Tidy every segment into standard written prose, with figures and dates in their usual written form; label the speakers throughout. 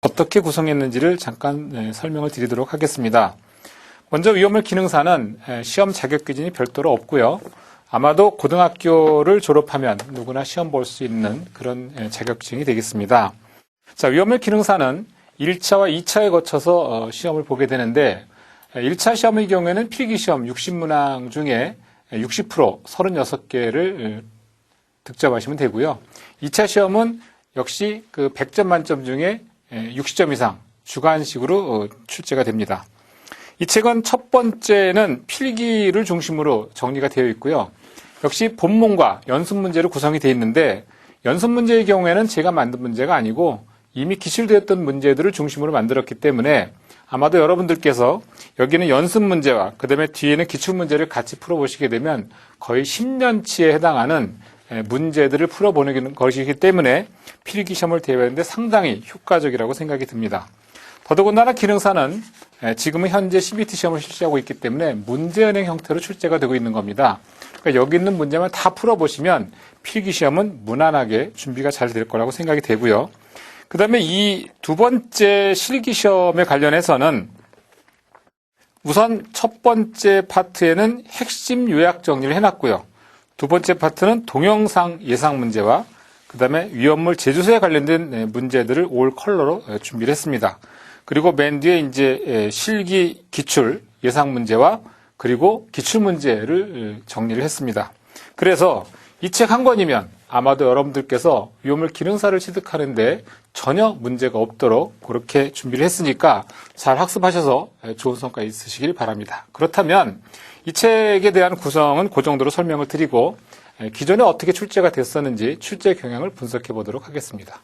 Speaker 1: 어떻게 구성했는지를 잠깐 설명을 드리도록 하겠습니다. 먼저 위험물 기능사는 시험 자격 기준이 별도로 없고요. 아마도 고등학교를 졸업하면 누구나 시험 볼 수 있는 그런 자격증이 되겠습니다. 자, 위험물 기능사는 1차와 2차에 거쳐서 시험을 보게 되는데 1차 시험의 경우에는 필기시험 60문항 중에 60% 36개를 득점하시면 되고요. 2차 시험은 역시 그 100점 만점 중에 60점 이상 주관식으로 출제가 됩니다. 이 책은 첫 번째는 필기를 중심으로 정리가 되어 있고요. 역시 본문과 연습 문제로 구성이 되어 있는데 연습 문제의 경우에는 제가 만든 문제가 아니고 이미 기출되었던 문제들을 중심으로 만들었기 때문에 아마도 여러분들께서 여기는 연습 문제와 그 다음에 뒤에는 기출 문제를 같이 풀어보시게 되면 거의 10년치에 해당하는 문제들을 풀어보는 것이기 때문에 필기시험을 대비하는데 상당히 효과적이라고 생각이 듭니다. 더더군다나 기능사는 지금은 현재 CBT 시험을 실시하고 있기 때문에 문제은행 형태로 출제가 되고 있는 겁니다. 그러니까 여기 있는 문제만 다 풀어보시면 필기시험은 무난하게 준비가 잘 될 거라고 생각이 되고요. 그 다음에 이 두 번째 실기시험에 관련해서는 우선 첫 번째 파트에는 핵심 요약 정리를 해놨고요. 두 번째 파트는 동영상 예상 문제와 그 다음에 위험물 제조소에 관련된 문제들을 올 컬러로 준비를 했습니다. 그리고 맨 뒤에 이제 실기 기출 예상 문제와 그리고 기출 문제를 정리를 했습니다. 그래서 이 책 한 권이면 아마도 여러분들께서 위험물 기능사를 취득하는데 전혀 문제가 없도록 그렇게 준비를 했으니까 잘 학습하셔서 좋은 성과 있으시길 바랍니다. 그렇다면 이 책에 대한 구성은 그 정도로 설명을 드리고 기존에 어떻게 출제가 됐었는지 출제 경향을 분석해 보도록 하겠습니다.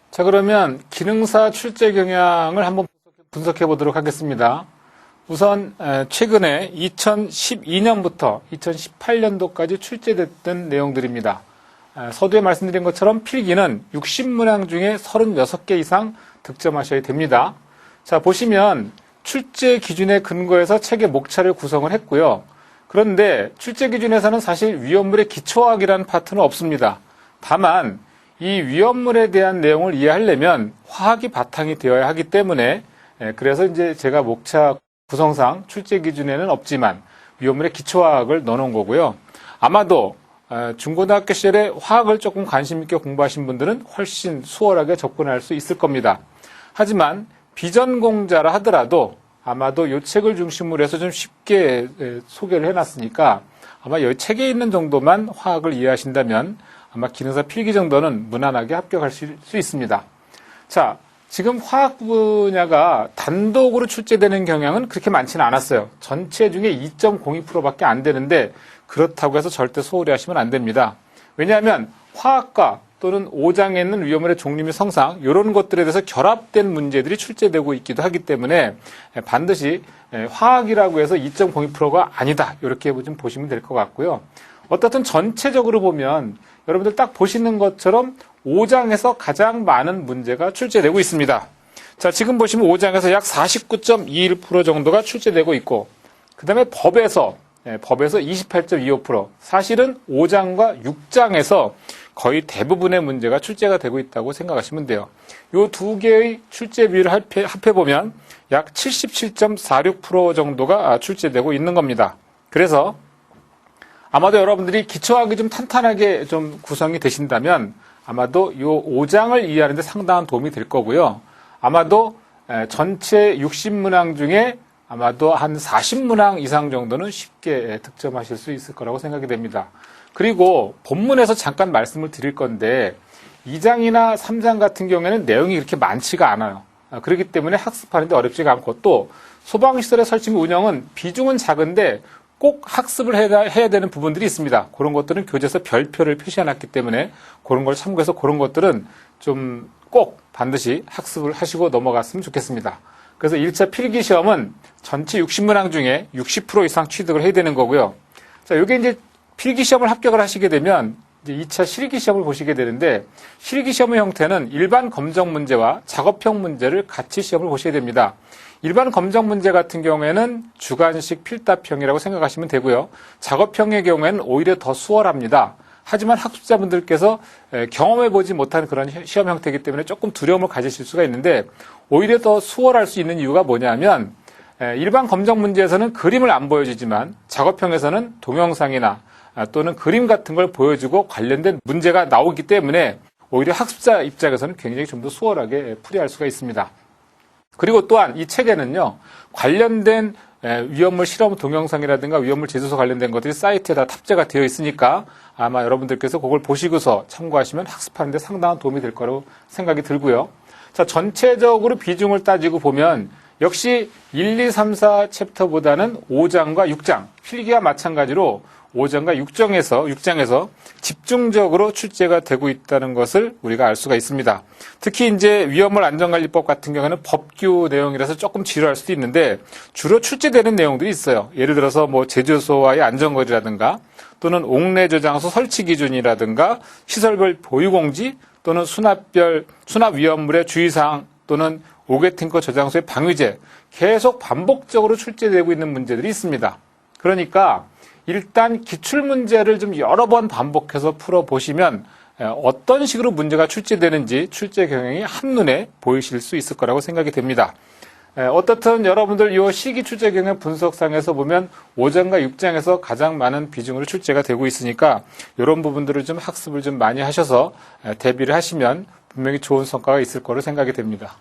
Speaker 1: 자, 그러면 기능사 출제 경향을 한번 분석해 보도록 하겠습니다. 우선 최근에 2012년부터 2018년도까지 출제됐던 내용들입니다. 서두에 말씀드린 것처럼 필기는 60문항 중에 36개 이상 득점하셔야 됩니다. 자, 보시면 출제 기준에 근거해서 책의 목차를 구성을 했고요. 그런데 출제 기준에서는 사실 위험물의 기초학이라는 파트는 없습니다. 다만 이 위험물에 대한 내용을 이해하려면 화학이 바탕이 되어야 하기 때문에 그래서 이제 제가 목차 구성상 출제 기준에는 없지만 위험물의 기초화학을 넣어놓은 거고요. 아마도 중고등학교 시절에 화학을 조금 관심 있게 공부하신 분들은 훨씬 수월하게 접근할 수 있을 겁니다. 하지만 비전공자라 하더라도 아마도 이 책을 중심으로 해서 좀 쉽게 소개를 해놨으니까 아마 이 책에 있는 정도만 화학을 이해하신다면 아마 기능사 필기 정도는 무난하게 합격하실 수 있습니다. 자, 지금 화학 분야가 단독으로 출제되는 경향은 그렇게 많지는 않았어요. 전체 중에 2.02%밖에 안 되는데 그렇다고 해서 절대 소홀히 하시면 안 됩니다. 왜냐하면 화학과 또는 5장에 있는 위험물의 종류 및 성상 이런 것들에 대해서 결합된 문제들이 출제되고 있기도 하기 때문에 반드시 화학이라고 해서 2.02%가 아니다 이렇게 좀 보시면 될 것 같고요. 어떻든 전체적으로 보면 여러분들 딱 보시는 것처럼 5장에서 가장 많은 문제가 출제되고 있습니다. 자, 지금 보시면 5장에서 약 49.21% 정도가 출제되고 있고 그 다음에 법에서 28.25%, 사실은 5장과 6장에서 거의 대부분의 문제가 출제가 되고 있다고 생각하시면 돼요. 이 두 개의 출제 비율을 합해보면 약 77.46% 정도가 출제되고 있는 겁니다. 그래서 아마도 여러분들이 기초학이 좀 탄탄하게 좀 구성이 되신다면 아마도 이 5장을 이해하는 데 상당한 도움이 될 거고요. 아마도 전체 60문항 중에 아마도 한 40문항 이상 정도는 쉽게 득점하실 수 있을 거라고 생각이 됩니다. 그리고 본문에서 잠깐 말씀을 드릴 건데 2장이나 3장 같은 경우에는 내용이 그렇게 많지가 않아요. 그렇기 때문에 학습하는데 어렵지가 않고 또 소방시설의 설치 및 운영은 비중은 작은데 꼭 학습을 해야 되는 부분들이 있습니다. 그런 것들은 교재에서 별표를 표시해놨기 때문에 그런 걸 참고해서 그런 것들은 좀 꼭 반드시 학습을 하시고 넘어갔으면 좋겠습니다. 그래서 1차 필기시험은 전체 60문항 중에 60% 이상 취득을 해야 되는 거고요. 자, 이게 이제 필기시험을 합격을 하시게 되면 이제 2차 실기시험을 보시게 되는데 실기시험의 형태는 일반 검정 문제와 작업형 문제를 같이 시험을 보셔야 됩니다. 일반 검정 문제 같은 경우에는 주관식 필답형이라고 생각하시면 되고요. 작업형의 경우에는 오히려 더 수월합니다. 하지만 학습자분들께서 경험해보지 못한 그런 시험 형태이기 때문에 조금 두려움을 가지실 수가 있는데 오히려 더 수월할 수 있는 이유가 뭐냐면 일반 검정 문제에서는 그림을 안 보여주지만 작업형에서는 동영상이나 또는 그림 같은 걸 보여주고 관련된 문제가 나오기 때문에 오히려 학습자 입장에서는 굉장히 좀 더 수월하게 풀이할 수가 있습니다. 그리고 또한 이 책에는요, 관련된 위험물 실험 동영상이라든가 위험물 제조소 관련된 것들이 사이트에다 탑재가 되어 있으니까 아마 여러분들께서 그걸 보시고서 참고하시면 학습하는 데 상당한 도움이 될 거라고 생각이 들고요. 자, 전체적으로 비중을 따지고 보면 역시 1, 2, 3, 4 챕터보다는 5장과 6장, 필기와 마찬가지로 5장과 6장에서 집중적으로 출제가 되고 있다는 것을 우리가 알 수가 있습니다. 특히 이제 위험물 안전관리법 같은 경우는 법규 내용이라서 조금 지루할 수도 있는데 주로 출제되는 내용들이 있어요. 예를 들어서 뭐 제조소와의 안전거리라든가 또는 옥내 저장소 설치 기준이라든가 시설별 보유공지 또는 수납 위험물의 주의사항 또는 오게팅커 저장소의 방위제 계속 반복적으로 출제되고 있는 문제들이 있습니다. 그러니까 일단 기출문제를 좀 여러 번 반복해서 풀어보시면 어떤 식으로 문제가 출제되는지 출제 경향이 한눈에 보이실 수 있을 거라고 생각이 됩니다. 어떻든 여러분들 이 시기 출제 경향 분석상에서 보면 5장과 6장에서 가장 많은 비중으로 출제가 되고 있으니까 이런 부분들을 좀 학습을 좀 많이 하셔서 대비를 하시면 분명히 좋은 성과가 있을 거로 생각이 됩니다.